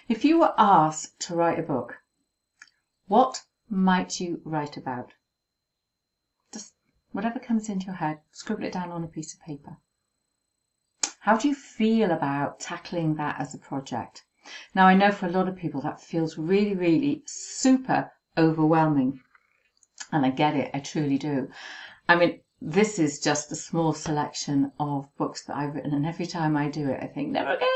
If you were asked to write a book, what might you write about? Just whatever comes into your head, scribble it down on a piece of paper. How do you feel about tackling that as a project? Now, I know for a lot of people that feels really, really super overwhelming. And I get it, I truly do. I mean, this is just a small selection of books that I've written, and every time I do it, I think, never again,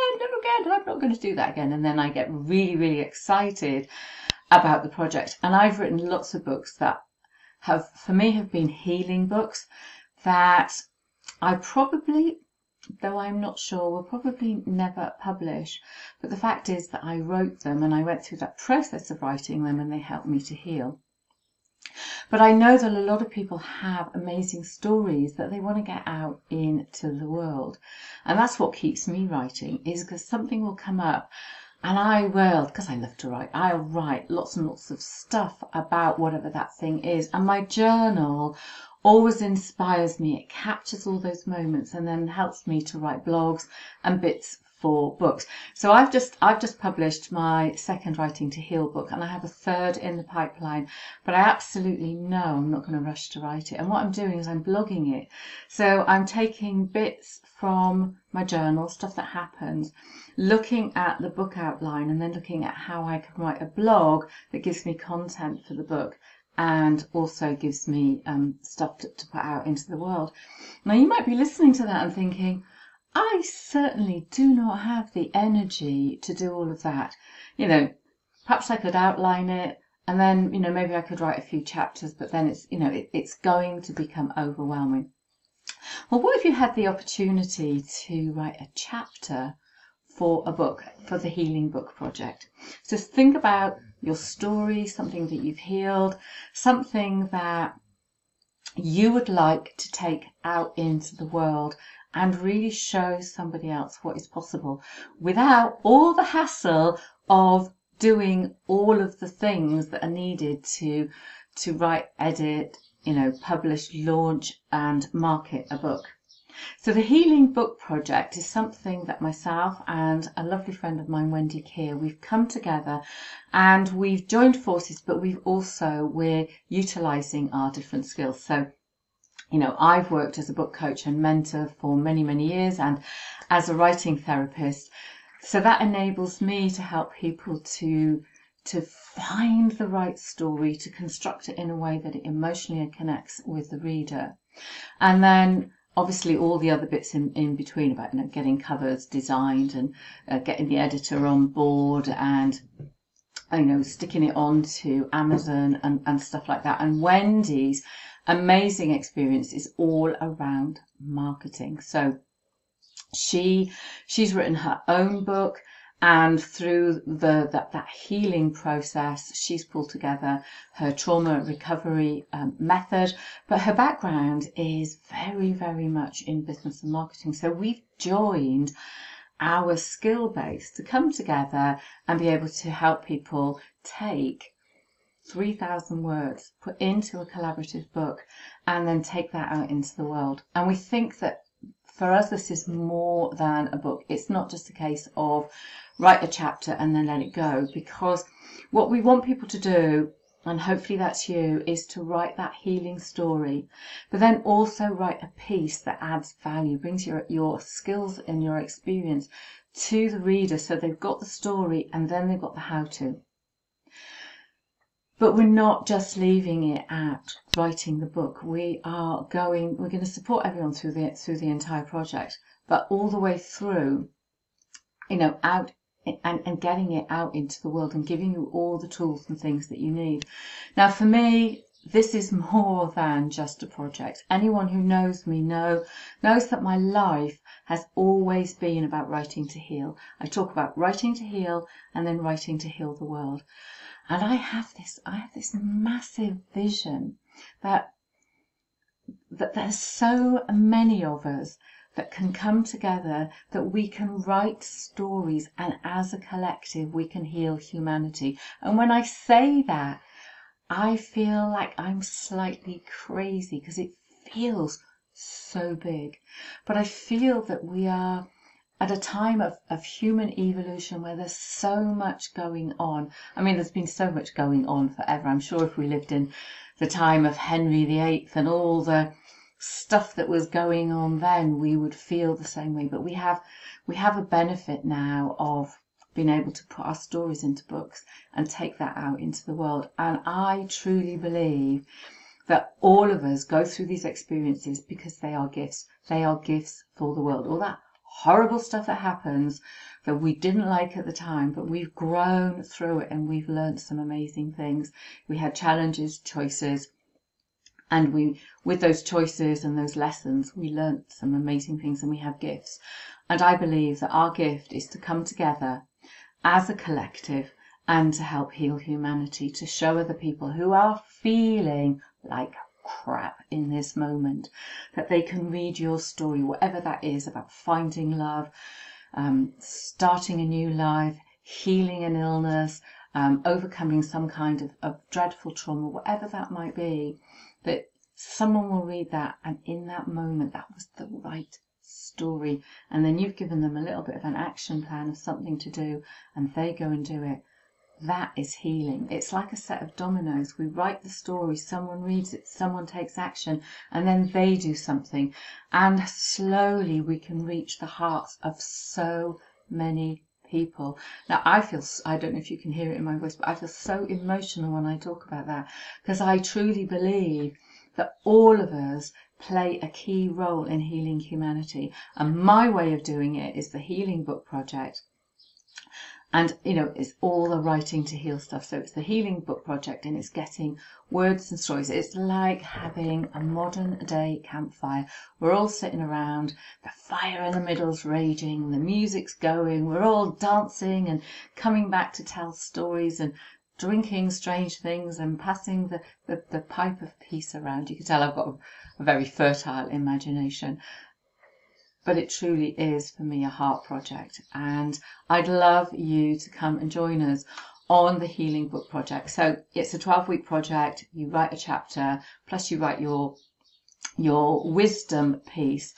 I'm not going to do that again. And then I get really, really excited about the project. And I've written lots of books that have, for me, have been healing books that I probably, though I'm not sure, will probably never publish. But the fact is that I wrote them and I went through that process of writing them and they helped me to heal. But I know that a lot of people have amazing stories that they want to get out into the world. And that's what keeps me writing, is because something will come up and I will, because I love to write, I'll write lots and lots of stuff about whatever that thing is. And my journal always inspires me. It captures all those moments and then helps me to write blogs and bits for books. So I've just published my second Writing to Heal book, and I have a third in the pipeline, but I absolutely know I'm not going to rush to write it. And what I'm doing is I'm blogging it. So I'm taking bits from my journal, stuff that happens, looking at the book outline, and then looking at how I can write a blog that gives me content for the book and also gives me stuff to put out into the world. Now, you might be listening to that and thinking, I certainly do not have the energy to do all of that. You know, perhaps I could outline it and then, you know, maybe I could write a few chapters, but then it's, you know, it's going to become overwhelming. Well, what if you had the opportunity to write a chapter for a book, for the Healing Book Project? So think about your story, something that you've healed, something that you would like to take out into the world and really show somebody else what is possible without all the hassle of doing all of the things that are needed to write, edit, you know, publish, launch and market a book. So the Healing Book Project is something that myself and a lovely friend of mine, Wendy Keir, we've come together and we've joined forces, but we're utilising our different skills. So, you know, I've worked as a book coach and mentor for many, many years and as a writing therapist. So that enables me to help people to find the right story, to construct it in a way that it emotionally connects with the reader. And then obviously all the other bits in between about, you know, getting covers designed and getting the editor on board and, you know, sticking it on Amazon and stuff like that. And Wendy's amazing experience is all around marketing. So she's written her own book, and through that healing process, she's pulled together her trauma recovery method. But her background is very, very much in business and marketing. So we've joined our skill base to come together and be able to help people take 3,000 words, put into a collaborative book, and then take that out into the world. And we think that for us, this is more than a book. It's not just a case of write a chapter and then let it go, because what we want people to do, and hopefully that's you, is to write that healing story, but then also write a piece that adds value, brings your skills and your experience to the reader, so they've got the story and then they've got the how-to. But we're not just leaving it at writing the book. We're going to support everyone through the entire project, but all the way through, you know, out and getting it out into the world and giving you all the tools and things that you need. Now, for me, this is more than just a project. Anyone who knows me knows that my life has always been about writing to heal. I talk about writing to heal and then writing to heal the world. And I have this massive vision that there's so many of us that can come together, that we can write stories, and as a collective we can heal humanity. And when I say that, I feel like I'm slightly crazy because it feels so big. But I feel that we are at a time of human evolution where there's so much going on. I mean, there's been so much going on forever. I'm sure if we lived in the time of Henry VIII and all the stuff that was going on then, we would feel the same way. But we have a benefit now of being able to put our stories into books and take that out into the world. And I truly believe that all of us go through these experiences because they are gifts. They are gifts for the world. All that horrible stuff that happens that we didn't like at the time, but we've grown through it and we've learned some amazing things. We had challenges, choices, and with those choices and those lessons, we learned some amazing things, and we have gifts. And I believe that our gift is to come together as a collective and to help heal humanity, to show other people who are feeling like crap in this moment that they can read your story, whatever that is, about finding love, starting a new life, healing an illness, overcoming some kind of dreadful trauma, whatever that might be, that someone will read that and in that moment that was the right story, and then you've given them a little bit of an action plan of something to do and they go and do it. That is healing. It's like a set of dominoes. We write the story, someone reads it, someone takes action, and then they do something, and slowly we can reach the hearts of so many people. Now I don't know if you can hear it in my voice, but I feel so emotional when I talk about that, because I truly believe that all of us play a key role in healing humanity. And my way of doing it is the Healing Book Project. And, it's all the writing to heal stuff. So it's the Healing Book Project, and it's getting words and stories. It's like having a modern day campfire. We're all sitting around, the fire in the middle's raging, the music's going, we're all dancing and coming back to tell stories and drinking strange things and passing the pipe of peace around. You can tell I've got a very fertile imagination. But it truly is, for me, a heart project. And I'd love you to come and join us on the Healing Book Project. So it's a 12-week project. You write a chapter, plus you write your wisdom piece.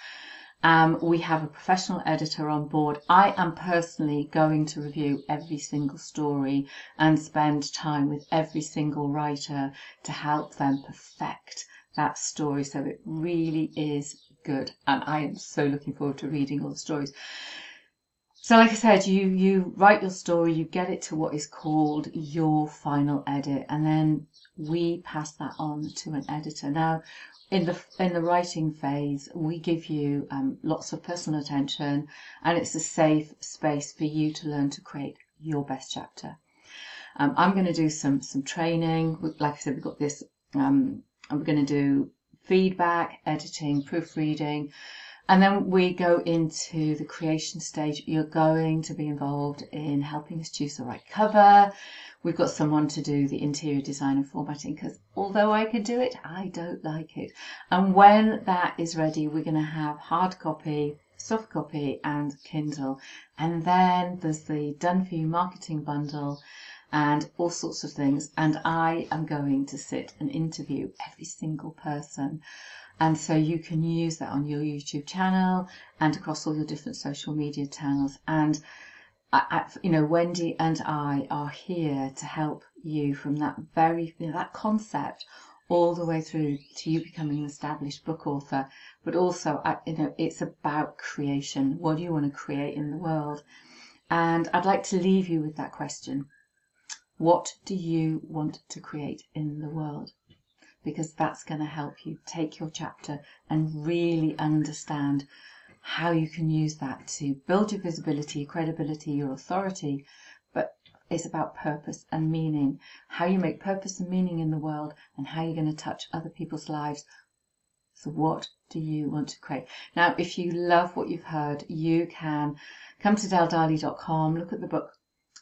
We have a professional editor on board. I am personally going to review every single story and spend time with every single writer to help them perfect that story so it really is good. And I am so looking forward to reading all the stories. So like I said, you write your story, you get it to what is called your final edit, and then we pass that on to an editor. Now, in the writing phase, we give you lots of personal attention, and it's a safe space for you to learn to create your best chapter. I'm going to do some training. Like I said, we've got this. I'm going to do feedback, editing, proofreading, and then we go into the creation stage. You're going to be involved in helping us choose the right cover. We've got someone to do the interior design and formatting, because although I could do it, I don't like it. And when that is ready, we're going to have hard copy, soft copy and Kindle. And then there's the done for you marketing bundle and all sorts of things. And I am going to sit and interview every single person. And so you can use that on your YouTube channel and across all your different social media channels. And Wendy and I are here to help you from that that concept all the way through to you becoming an established book author. But also, it's about creation. What do you want to create in the world? And I'd like to leave you with that question. What do you want to create in the world? Because that's going to help you take your chapter and really understand how you can use that to build your visibility, your credibility, your authority. But it's about purpose and meaning, how you make purpose and meaning in the world, and how you're going to touch other people's lives. So what do you want to create? Now, if you love what you've heard, you can come to deldarley.com, look at the book,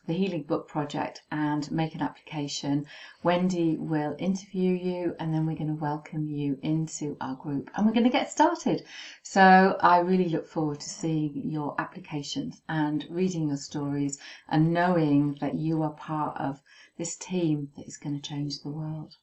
the Healing Book Project, and make an application. Wendy will interview you, and then we're going to welcome you into our group, and we're going to get started. So I really look forward to seeing your applications and reading your stories and knowing that you are part of this team that is going to change the world.